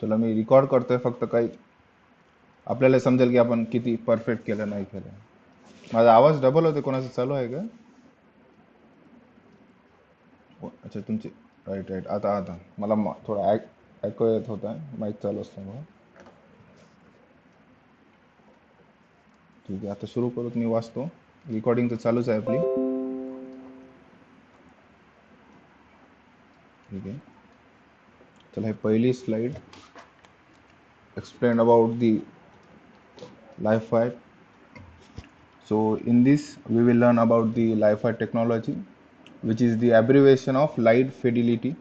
तुला मी रेकॉर्ड करतोय, फक्त काही आपल्याला समजेल की आपण किती परफेक्ट केलं नाही केलं. माझा आवाज डबल होते, कोणाचं चालू आहे का? अच्छा तुमचे, राईट राईट. आता आता मला थोडं ऐकू येत होता माईक चालू असल्यामुळे. ठीक आहे, आता सुरू करू. मी वाचतो. रेकॉर्डिंग तर चालूच आहे आपली. ठीक आहे, चला हे पहिली slide explain about the life fight. So in this we will learn about the life fight technology, which is the abbreviation of light fidelity.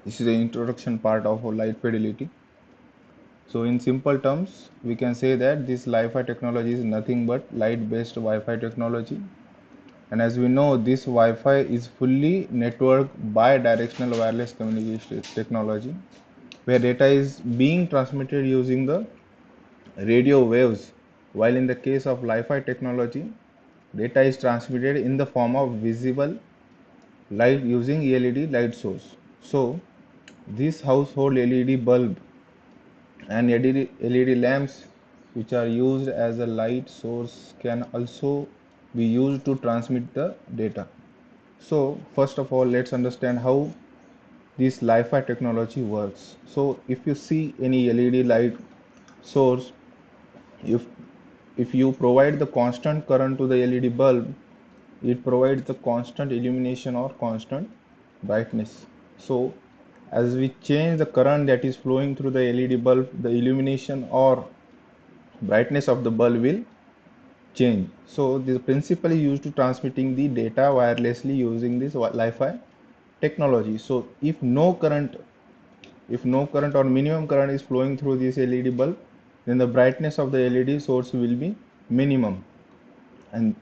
This is the introduction part of light fidelity. So in simple terms, we can say that this Wi-Fi technology is nothing but light-based Wi-Fi technology. And as we know, this Wi-Fi is fully networked bi-directional wireless communication technology, where data is being transmitted using the radio waves, while in the case of Wi-Fi technology, data is transmitted in the form of visible light using LED light source. So this household LED bulb and LED lamps, which are used as a light source, can also be used to transmit the data. So first of all, let's understand how this Wi-Fi technology works. So if you see any LED light source, if you provide the constant current to the LED bulb, it provides the constant illumination or constant brightness. So as we change the current that is flowing through the LED bulb, the illumination or brightness of the bulb will change. So this principle is used to transmitting the data wirelessly using this Wi-Fi technology. So if no current or minimum current is flowing through this LED bulb, then the brightness of the LED source will be minimum, and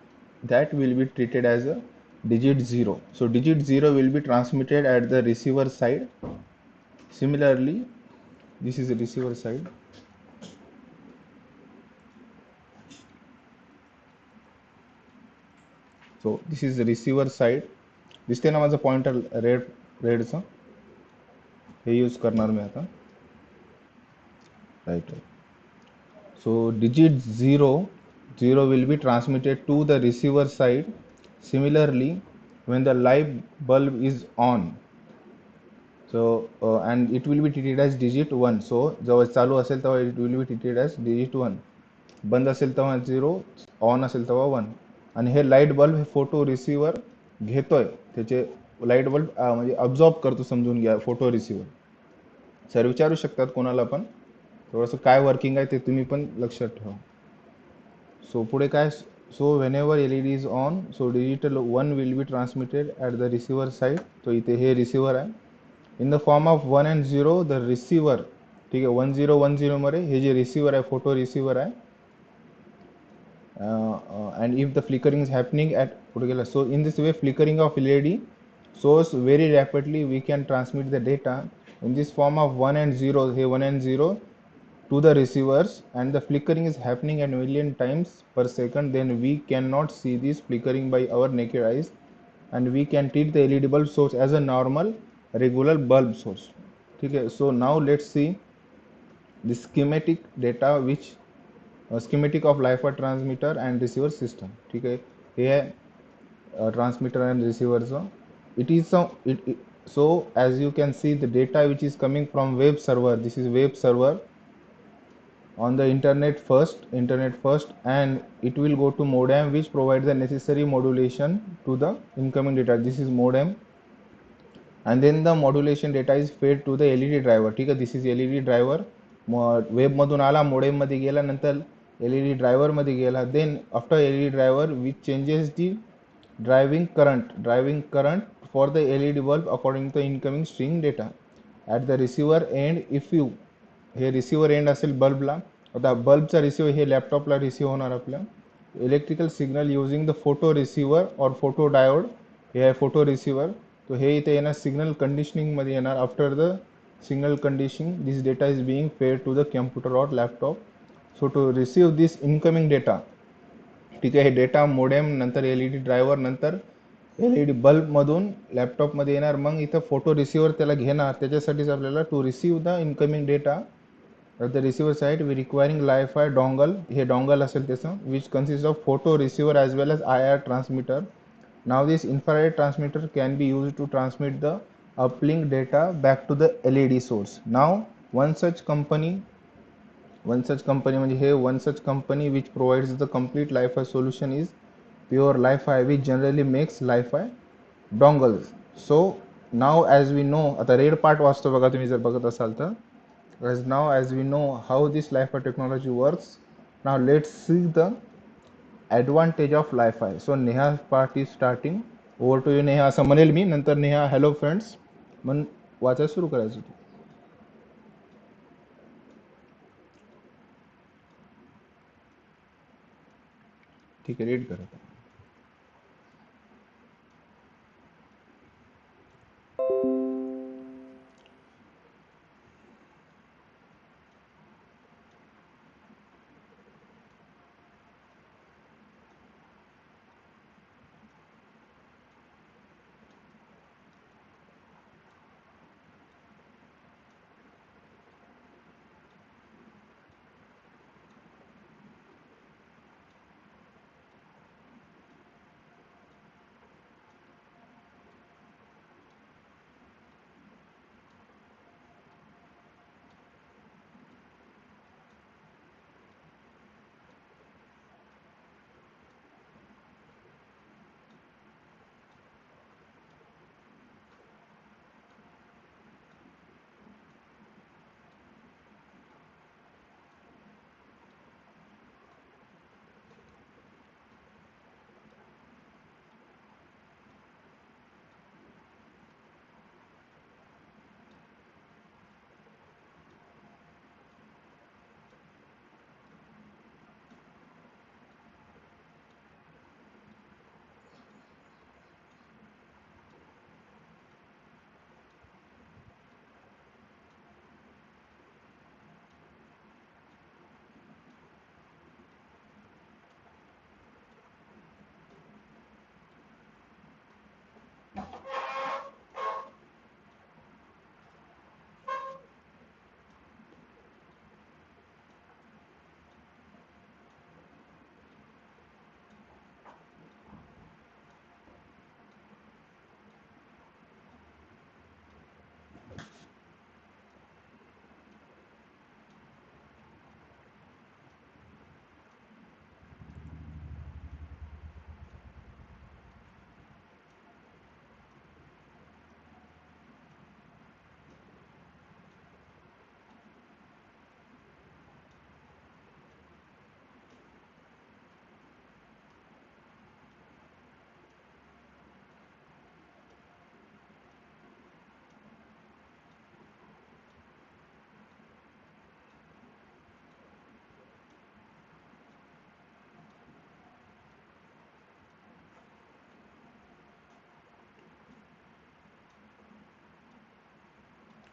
that will be treated as a digit 0. So digit 0 will be transmitted at the receiver side. Similarly, this is the receiver side. So this is the receiver side. दिसते ना माझं pointer रेडचं, हे use करणार मी आता. Right right. So digit 0 will be transmitted to the receiver side. Similarly, when the light bulb is on, so and it will be treated as digit 1. So जेव्हा चालू असेल तेव्हा it will be treated as digit 1, बंद असेल तेव्हा 0, on असेल तेव्हा 1. आणि हे लाईट बल्ब हे फोटो रिसिव्हर घेतोय, त्याचे लाईट बल्ब म्हणजे अब्झॉर्ब करतो, समजून घ्या फोटो रिसिव्हर. सर विचारू शकतात कोणाला पण, थोडंसं काय वर्किंग आहे ते तुम्ही पण लक्षात ठेवा. सो पुढे काय, so whenever LED is on, so digital 1 will be transmitted at the receiver side. तो इथे हे रिसिव्हर आहे, in the form of 1 and 0 the receiver. ठीक आहे, 1010 मध्ये हे जे रिसिव्हर आहे फोटो रिसिव्हर आहे. And if the flickering is happening at particular, so in this way flickering of LED source very rapidly, we can transmit the data in this form of 1 and 0. Hey, 1 and 0 to the receivers, and the flickering is happening at million times per second. Then we cannot see this flickering by our naked eyes, and we can treat the LED bulb source as a normal regular bulb source. Okay, so now let's see the schematic data, which schematic of Wi-Fi transmitter and receiver system. ठीक है, ये है transmitter and receiver. So it is so as you can see the data which is coming from web server. This is web server on the internet first, and it will go to modem, which provides the necessary modulation to the incoming data. This is modem, and then the modulation data is fed to the LED driver. ठीक है, this is LED driver. Web मधून आला, modem मध्ये गेला, नंतर LED driver मध्ये गेला. Then after LED driver, which changes the driving current for the LED bulb according to the incoming string data. At the receiver end, if you हे receiver end असेल बल्बला, आता बल्बचा रिसिव्हर हे लॅपटॉपला रिसिव्ह होणार आपल्या electrical signal using the photo receiver और photo diode. हे आहे फोटो रिसिव्हर. तो हे इथे येणार सिग्नल कंडिशनिंग मध्ये येणार. After the signal conditioning, this data is being fed to the computer और laptop. So to receive this incoming data, ठीक आहे, हे डेटा मोडेम, नंतर LED ड्रायव्हर, नंतर LED बल्ब मधून लॅपटॉप मध्ये येणार, मग इथं फोटो रिसिव्हर त्याला घेणार, त्याच्यासाठीच आपल्याला to receive the incoming data at the receiver side we requiring Li-Fi dongle, हे dongle असेल त्याचं, which consists of photo receiver as well as IR transmitter. Now this infrared transmitter can be used to transmit the uplink data back to the LED source. Now one such company म्हणजे हे one such company which provides the complete Li-Fi solution is Pure Li-Fi, which generally makes Li-Fi dongles. So now as we know, आता red part वाचतो बघा तुम्ही जर बघत असाल तर, as we know how this Li-Fi technology works, now let's see the advantage of Li-Fi. So Neha part is starting. Over to you Neha, असं म्हणेल मी नंतर. नेहा हॅलो फ्रेंड्स मन वाचायला सुरू करायचं तू. ठीक आहे, रीड करा.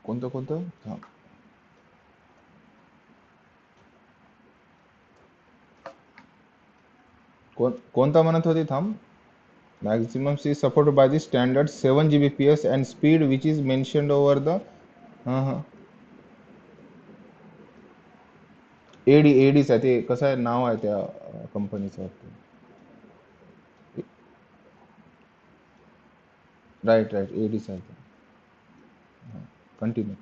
कोणतं कोणतं थांब. कोणता म्हणत होती थांब. Maximum is supported by the standard 7 Gbps and speed which is mentioned over the एडीच आहे ते. कसं आहे, नाव आहे त्या कंपनीचं. राईट राईट, एडीच आहे. कंटिन्यू.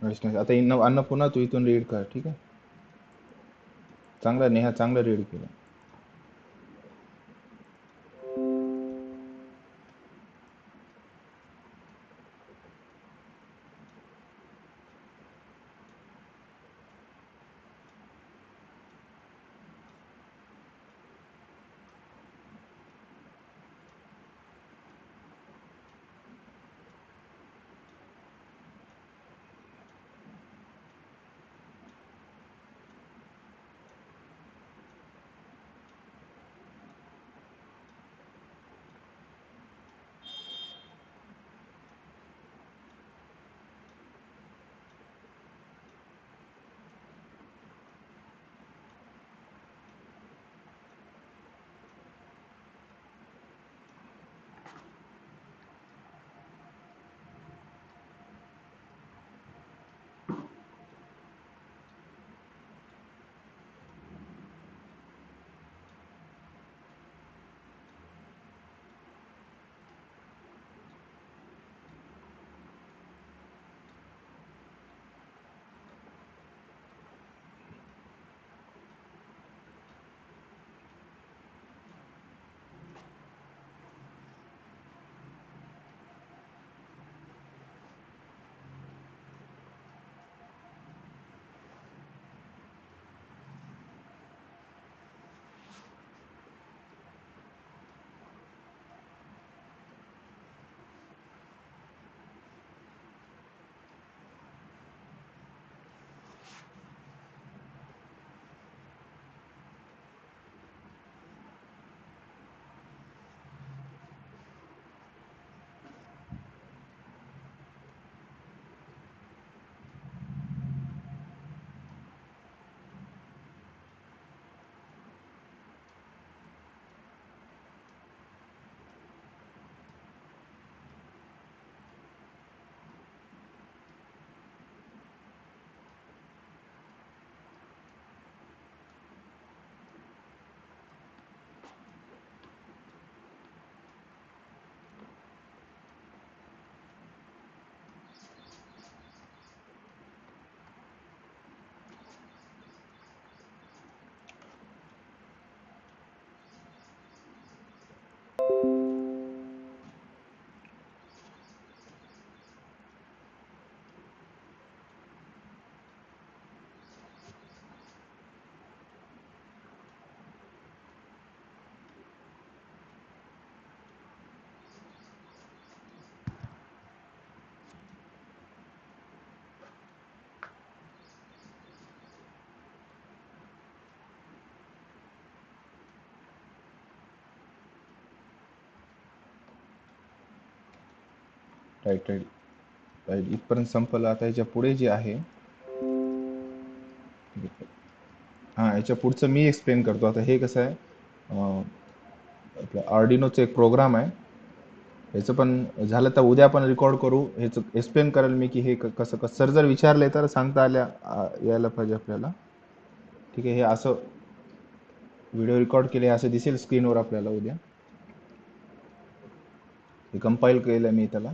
वैष्णव आता अन्नपूर्णा तू इथून रीड कर, ठीक आहे. चांगला नेहा, चांगलं रीड केलं. राईट राईट राईट, इथपर्यंत संपलं. आता याच्या पुढे जे आहे, हां, याच्या पुढचं मी एक्सप्लेन करतो. आता हे कसं आहे, आपलं आर्डिनोचं एक प्रोग्राम आहे. याचं पण झालं तर उद्या आपण रेकॉर्ड करू. ह्याचं एक्सप्लेन करेल मी की हे कसं कसं. सर जर विचारले तर सांगता यायला पाहिजे आपल्याला, ठीक आहे. हे असं व्हिडिओ रेकॉर्ड केले, असं दिसेल स्क्रीनवर आपल्याला उद्या. हे कंपाईल केलं मी त्याला.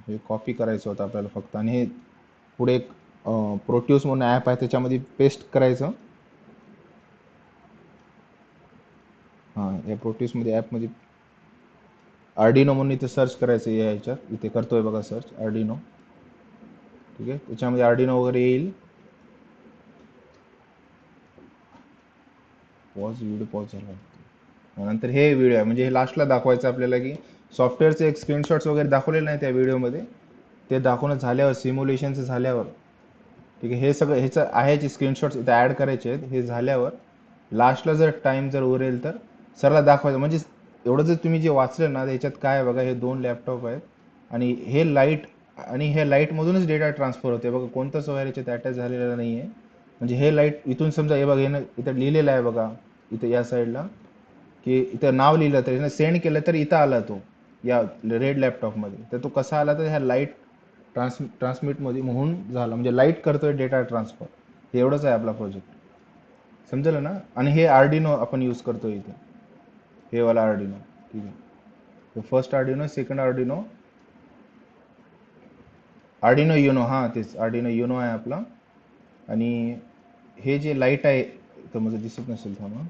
हे कॉपी करायचं होतं आपल्याला फक्त, आणि हे पुढे एक प्रोट्यूस म्हणून ॲप आहे, त्याच्यामध्ये पेस्ट करायचं. हां, या प्रोट्यूसमध्ये ॲपमध्ये आर्डिनो म्हणून इथे सर्च करायचं. या ह्याच्यात इथे करतोय बघा सर्च आर्डिनो, ठीक आहे. त्याच्यामध्ये आर्डिनो वगैरे येईल. व्हिडिओ पॉज झाला. नंतर हे व्हिडिओ आहे, म्हणजे हे लास्टला दाखवायचं आपल्याला की सॉफ्टवेअरचे एक स्क्रीनशॉट्स वगैरे दाखवलेले नाही त्या व्हिडिओमध्ये. ते दाखवणं झाल्यावर, सिम्युलेशनचं झाल्यावर, ठीक आहे, हे सगळं ह्याचं आहे जे स्क्रीनशॉट्स इथे ॲड करायचे आहेत. हे झाल्यावर लास्टला जर टाईम जर उरेल तर सरला दाखवायचं. म्हणजे एवढं जर तुम्ही जे वाचलं ना, त्याच्यात काय आहे बघा, हे 2 लॅपटॉप आहेत आणि हे लाईट, आणि हे लाईटमधूनच डेटा ट्रान्सफर होते बघा. कोणताच वायर याच्यात अटॅच झालेला नाही आहे. म्हणजे हे लाईट इथून समजा, हे बघा, हे इथं लिहिलेलं आहे बघा, इथं या साईडला, की इथं नाव लिहिलं तर सेंड केलं तर इथं आला तो या रेड लॅपटॉपमध्ये. तर तो कसा आला, तर ह्या लाईट ट्रान्समिटमध्ये म्हणून झाला. म्हणजे लाईट करतोय डेटा ट्रान्सफर. हे एवढंच आहे आपला प्रोजेक्ट, समजलं ना. आणि हे आर्डिनो आपण यूज करतोय इथे. हे वाला आर्डिनो. ठीक आहे. First Arduino, second Arduino, Arduino Uno, हां तेच आर्डिनो युनो आहे आपला. आणि हे जे लाईट आहे, तर माझं दिसत नसेल थांबा.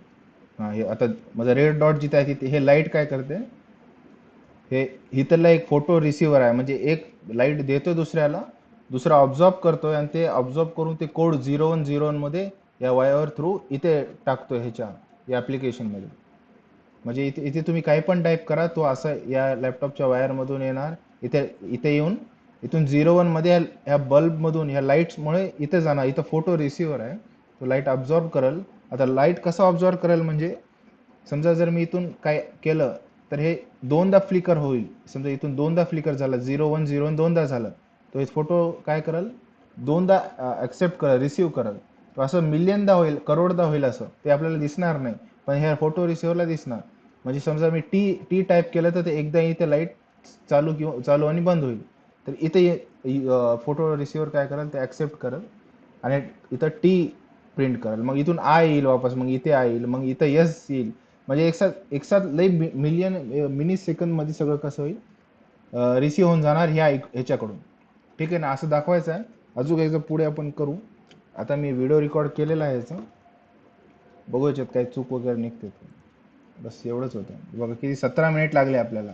हां, हे आता माझा रेड डॉट जिथे आहे तिथे हे लाईट काय करते, हे इथला एक फोटो रिसिव्हर आहे. म्हणजे एक लाईट देतो दुसऱ्याला, दुसरा ऑब्झॉर्ब करतोय आणि ते ऑब्झॉर्ब करून ते कोड 0101 मध्ये या वायर थ्रू इथे टाकतोय ह्याच्या या ॲप्लिकेशनमध्ये. म्हणजे इथे इथे तुम्ही काही पण टाईप करा, तो असं या लॅपटॉपच्या वायरमधून येणार, इथे इथे येऊन इथून 01 मध्ये ह्या बल्बमधून ह्या लाईट्समुळे इथे जाणार. इथं फोटो रिसिव्हर आहे, तो लाईट ऑब्झॉर्ब करेल. आता लाईट कसा ऑब्झॉर्ब करेल म्हणजे, समजा जर मी इथून काय केलं तर हे दोनदा फ्लिकर होईल. समजा इथून दोनदा फ्लिकर झाला, 0101 दोनदा झालं, तो एक फोटो काय करेल, दोनदा ऍक्सेप्ट करेल, रिसिव्ह करेल. तो असं मिलियनदा होईल, करोडदा होईल, असं ते आपल्याला दिसणार नाही, पण ह्या फोटो रिसिव्हरला दिसणार. म्हणजे समजा मी टी टी टाईप केलं तर ते एकदा इथे लाईट चालू किंवा चालू आणि बंद होईल. तर इथे फोटो रिसिव्हर काय करेल, ते ऍक्सेप्ट करेल आणि इथं टी प्रिंट करेल. मग इथून आय येईल वापस, मग इथे आय येईल, मग इथं यस येईल. म्हणजे एकसाथ लई मिलियन मिनी सेकंद मध्ये सगळं कसं होईल, रिसिव्ह होऊन जाणार ह्याच्याकडून. ठीक आहे ना, असं दाखवायचं आहे. अजून एकदा पुढे आपण करू. आता मी व्हिडिओ रेकॉर्ड केलेला आहे याचा, बघू याच्यात काही चूक वगैरे निघते. बस एवढंच होतं. बघा किती 17 मिनिट लागले आपल्याला.